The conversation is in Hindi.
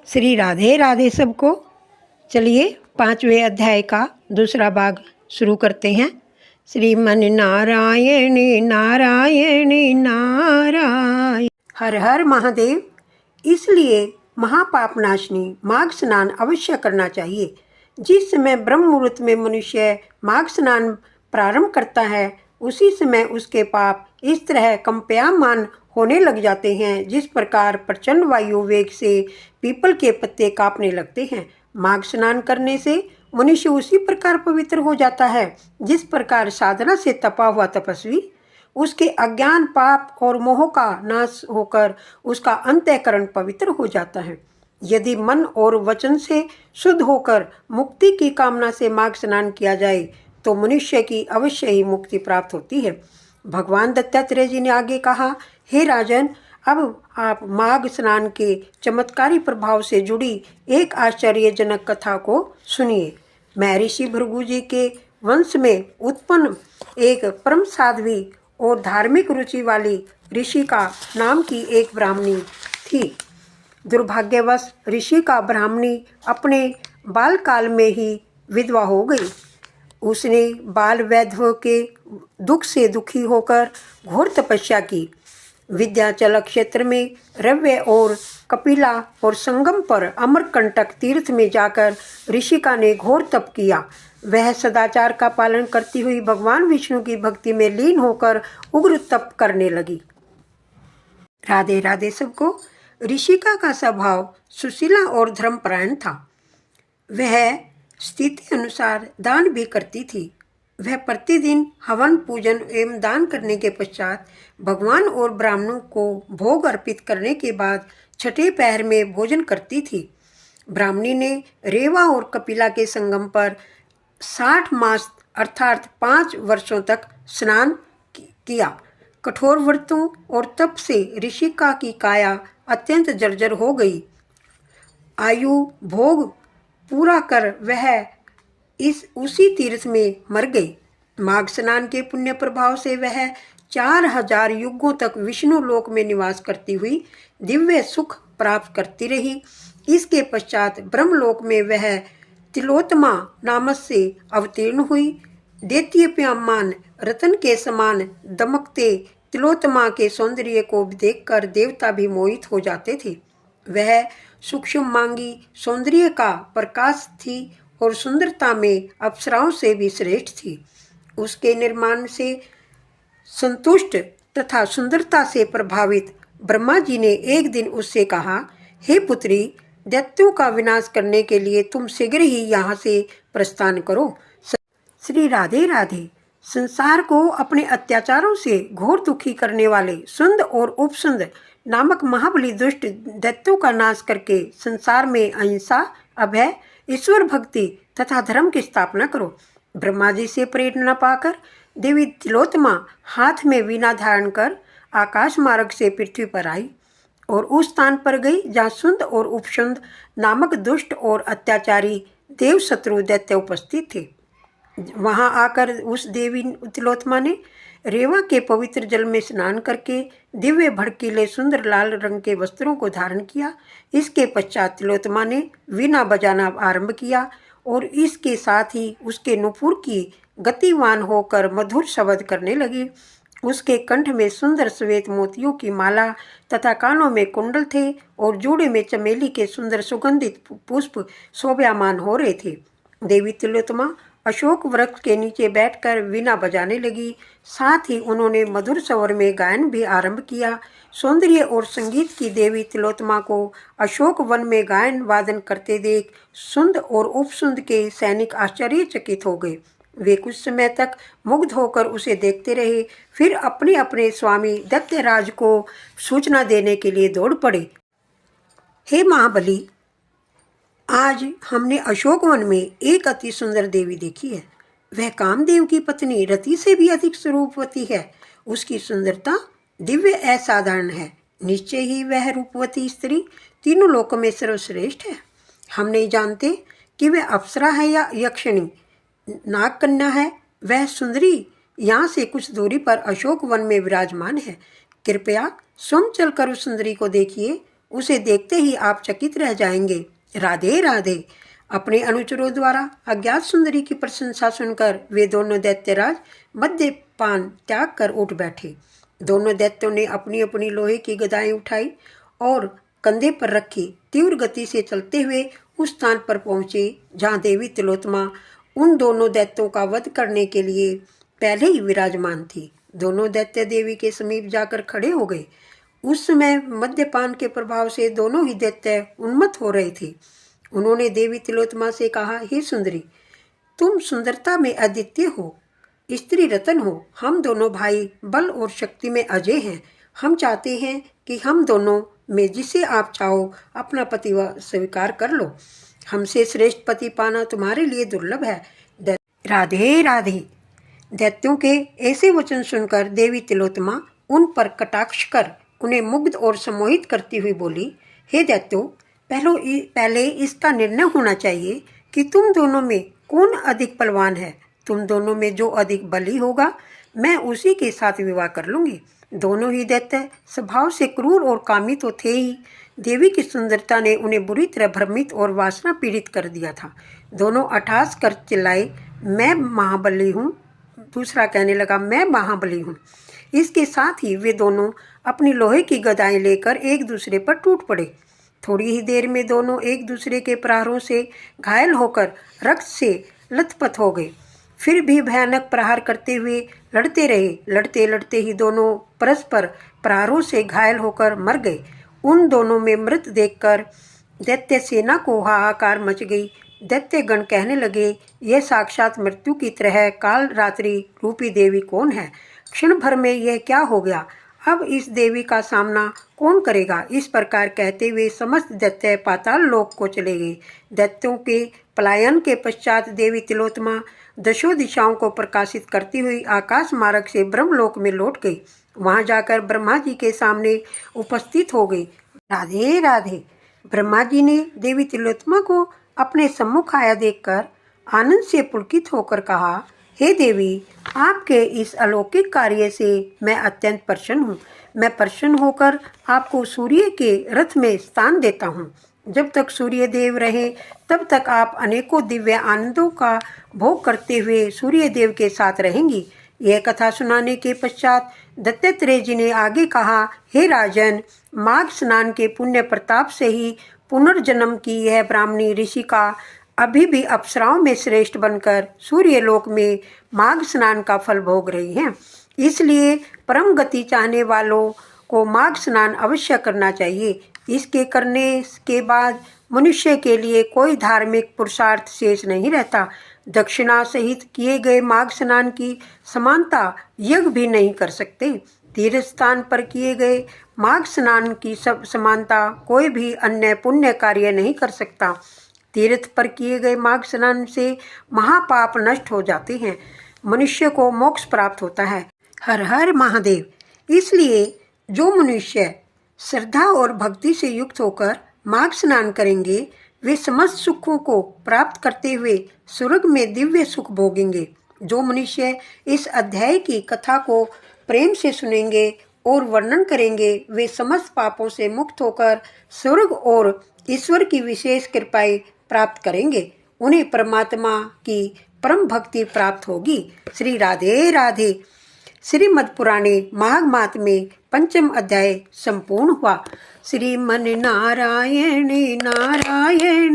श्री राधे राधे सबको। चलिए 5वें अध्याय का दूसरा भाग शुरू करते हैं। श्रीमन नारायण नारायण नारायण। हर हर महादेव। इसलिए महापापनाशनी माघ स्नान अवश्य करना चाहिए। जिस समय ब्रह्म मुहूर्त में मनुष्य माघ स्नान प्रारंभ करता है उसी समय उसके पाप इस तरह कंपायमान होने लग जाते हैं जिस प्रकार प्रचंड वायु वेग से पीपल के पत्ते कांपने लगते हैं। माघ स्नान करने से मनुष्य उसी प्रकार पवित्र हो जाता है जिस प्रकार साधना से तपा हुआ तपस्वी उसके अज्ञान पाप और मोह का नाश होकर उसका अंतःकरण पवित्र हो जाता है। यदि मन और वचन से शुद्ध होकर मुक्ति की कामना से माघ स्नान किया जाए तो मनुष्य की अवश्य ही मुक्ति प्राप्त होती है। भगवान दत्तात्रेय जी ने आगे कहा, हे राजन, अब आप माघ स्नान के चमत्कारी प्रभाव से जुड़ी एक आश्चर्यजनक कथा को सुनिए। मैं ऋषि भृगु जी के वंश में उत्पन्न एक परम साध्वी और धार्मिक रुचि वाली ऋषि का नाम की एक ब्राह्मणी थी। दुर्भाग्यवश ऋषि का ब्राह्मणी अपने बालकाल में ही विधवा हो गई। उसने बाल वैधव के दुख से दुखी होकर घोर तपस्या की। विंध्याचल क्षेत्र में रव्य और कपिला और संगम पर अमरकंटक तीर्थ में जाकर ऋषिका ने घोर तप किया। वह सदाचार का पालन करती हुई भगवान विष्णु की भक्ति में लीन होकर उग्र तप करने लगी। राधे राधे सबको। ऋषिका का स्वभाव सुशीला और धर्मपरायण था। वह स्थिति अनुसार दान भी करती थी। वह प्रतिदिन हवन पूजन एवं दान करने के पश्चात भगवान और ब्राह्मणों को भोग अर्पित करने के बाद छठे पहर में भोजन करती थी। ब्राह्मणी ने रेवा और कपिला के संगम पर 60 मास अर्थात 5 वर्षों तक स्नान किया। कठोर व्रतों और तप से ऋषिका की काया अत्यंत जर्जर हो गई। आयु भोग पूरा कर वह उसी तीर्थ में मर गई। माघ स्नान के पुण्य प्रभाव से वह 4000 युगों तक विष्णु लोक में निवास करती हुई दिव्य सुख प्राप्त करती रही। इसके पश्चात ब्रह्मलोक में वह तिलोत्तमा नामक से अवतीर्ण हुई। दैत्यप्यमान रतन के समान दमकते तिलोत्तमा के सौंदर्य को देखकर देवता भी मोहित हो जाते थे। वह सूक्ष्म मांगी सौंदर्य का प्रकाश थी और सुंदरता में अप्सराओं से भी श्रेष्ठ थी। उसके निर्माण से संतुष्ट तथा सुंदरता से प्रभावित ब्रह्मा जी ने एक दिन उससे कहा, हे पुत्री, दैत्यों का विनाश करने के लिए तुम शीघ्र ही यहाँ से प्रस्थान करो। श्री राधे राधे। संसार को अपने अत्याचारों से घोर दुखी करने वाले सुंद और उपसुंद नामक महाबली दुष्ट दैत्यों का नाश करके संसार में अहिंसा, अभय, ईश्वर भक्ति तथा धर्म की स्थापना करो। ब्रह्मा जी से प्रेरणा पाकर देवी तिलोत्तमा हाथ में वीणा धारण कर आकाश मार्ग से पृथ्वी पर आई और उस स्थान पर गई जहाँ सुंद और उपसुंद नामक दुष्ट और अत्याचारी देव शत्रु दैत्य उपस्थित थे। वहां आकर उस देवी तिलोत्तमा ने रेवा के पवित्र जल में स्नान करके दिव्य भड़कीले सुंदर लाल रंग के वस्त्रों को धारण किया। इसके पश्चात तिलोत्तमा ने वीणा बजाना आरंभ किया और इसके साथ ही उसके नुपुर की गतिवान होकर मधुर शब्द करने लगी। उसके कंठ में सुंदर श्वेत मोतियों की माला तथा कानों में कुंडल थे और जूड़े में चमेली के सुंदर सुगंधित पुष्प शोभायमान हो रहे थे। देवी तिलोत्तमा अशोक वृक्ष के नीचे बैठकर वीणा बजाने लगी। साथ ही उन्होंने मधुर स्वर में गायन भी आरंभ किया। सौंदर्य और संगीत की देवी तिलोत्तमा को अशोक वन में गायन वादन करते देख सुंद और उपसुंद के सैनिक आश्चर्यचकित हो गए। वे कुछ समय तक मुग्ध होकर उसे देखते रहे, फिर अपने अपने स्वामी दैत्यराज को सूचना देने के लिए दौड़ पड़े। हे महाबली, आज हमने अशोक वन में एक अति सुंदर देवी देखी है। वह कामदेव की पत्नी रति से भी अधिक स्वरूपवती है। उसकी सुंदरता दिव्य असाधारण है। निश्चय ही वह रूपवती स्त्री तीनों लोकों में सर्वश्रेष्ठ है। हम नहीं जानते कि वह अप्सरा है या यक्षिणी, नागकन्या है। वह सुंदरी यहाँ से कुछ दूरी पर अशोक वन में विराजमान है। कृपया स्वयं चलकर उस सुंदरी को देखिए। उसे देखते ही आप चकित रह जाएंगे। राधे राधे। अपने अनुचरों द्वारा अज्ञात सुंदरी की प्रशंसा सुनकर वे दोनों दैत्यराज मद्यपान त्याग कर उठ बैठे। दोनों दैत्यों ने अपनी अपनी लोहे की गदाएं उठाई और कंधे पर रखी। तीव्र गति से चलते हुए उस स्थान पर पहुंचे जहां देवी तिलोत्तमा उन दोनों दैत्यों का वध करने के लिए पहले ही विराजमान थी। दोनों दैत्य देवी के समीप जाकर खड़े हो गए। उस समय मद्यपान के प्रभाव से दोनों ही दैत्य उन्मत्त हो रहे थे। उन्होंने देवी तिलोत्तमा से कहा, हे सुंदरी, तुम सुंदरता में अद्वितीय हो, स्त्री रतन हो। हम दोनों भाई बल और शक्ति में अजय हैं। हम चाहते हैं कि हम दोनों में जिसे आप चाहो अपना पति स्वीकार कर लो। हमसे श्रेष्ठ पति पाना तुम्हारे लिए दुर्लभ है। राधे राधे। दैत्यों के ऐसे वचन सुनकर देवी तिलोत्तमा उन पर कटाक्ष कर उन्हें मुग्ध और सम्मोहित करती हुई बोली, हे दैत्यों, पहले इसका निर्णय होना चाहिए कि तुम दोनों में कौन अधिक बलवान है। तुम दोनों में जो अधिक बली होगा मैं उसी के साथ विवाह कर लूंगी। दोनों ही दैत्य स्वभाव से क्रूर और कामी तो थे ही। देवी की सुंदरता ने उन्हें बुरी तरह भ्रमित और वासना पीड़ित कर दिया था। दोनों अट्टहास कर चिल्लाए, मैं महाबली हूँ। दूसरा कहने लगा, मैं महाबली हूँ। इसके साथ ही वे दोनों अपनी लोहे की गदाएं लेकर एक दूसरे पर टूट पड़े। थोड़ी ही देर में दोनों एक दूसरे के प्रहारों से घायल होकर रक्त से लथपथ हो गए। फिर भी भयानक प्रहार करते हुए लड़ते रहे। लड़ते लड़ते ही दोनों परस्पर प्रहारों से घायल होकर मर गए। उन दोनों में मृत देखकर दैत्य सेना को हाहाकार मच गई। दैत्यगण कहने लगे, यह साक्षात मृत्यु की तरह काल रात्रि रूपी देवी कौन है? क्षण भर में यह क्या हो गया? अब इस देवी का सामना कौन करेगा? इस प्रकार कहते हुए समस्त दैत्य पाताल लोक को चले गए। दैत्यों के पलायन के पश्चात देवी तिलोत्तमा दशों दिशाओं को प्रकाशित करती हुई आकाश मार्ग से ब्रह्मलोक में लौट गई। वहां जाकर ब्रह्मा जी के सामने उपस्थित हो गई। राधे राधे। ब्रह्मा जी ने देवी तिलोत्तमा को अपने सम्मुख आया देखकर आनंद से पुलकित होकर कहा, हे देवी, आपके इस अलौकिक कार्य से मैं अत्यंत प्रसन्न हूँ। मैं प्रसन्न होकर आपको सूर्य के रथ में स्थान देता हूँ। जब तक सूर्य देव रहे तब तक आप अनेकों दिव्य आनंदों का भोग करते हुए सूर्य देव के साथ रहेंगी। यह कथा सुनाने के पश्चात दत्तात्रेय जी ने आगे कहा, हे राजन, माघ स्नान के पुण्य प्रताप से ही पुनर्जन्म की यह ब्राह्मणी ऋषिका अभी भी अप्सराओं में श्रेष्ठ बनकर सूर्यलोक में माघ स्नान का फल भोग रही हैं। इसलिए परम गति चाहने वालों को माघ स्नान अवश्य करना चाहिए। इसके करने के बाद मनुष्य के लिए कोई धार्मिक पुरुषार्थ शेष नहीं रहता। दक्षिणा सहित किए गए माघ स्नान की समानता यज्ञ भी नहीं कर सकते। तीर्थ स्थान पर किए गए माघ स्नान की सब समानता कोई भी अन्य पुण्य कार्य नहीं कर सकता। तीर्थ पर किए गए माघ स्नान से महापाप नष्ट हो जाते हैं। मनुष्य को मोक्ष प्राप्त होता है। हर हर महादेव। इसलिए जो मनुष्य श्रद्धा और भक्ति से युक्त होकर माघ स्नान करेंगे वे समस्त सुखों को प्राप्त करते हुए स्वर्ग में दिव्य सुख भोगेंगे। जो मनुष्य इस अध्याय की कथा को प्रेम से सुनेंगे और वर्णन करेंगे वे समस्त पापों से मुक्त होकर स्वर्ग और ईश्वर की विशेष कृपाएं प्राप्त करेंगे। उन्हें परमात्मा की परम भक्ति प्राप्त होगी। श्री राधे राधे। श्रीमद् पुराणे माघ मास में पंचम अध्याय संपूर्ण हुआ। श्रीमन नारायण नारायण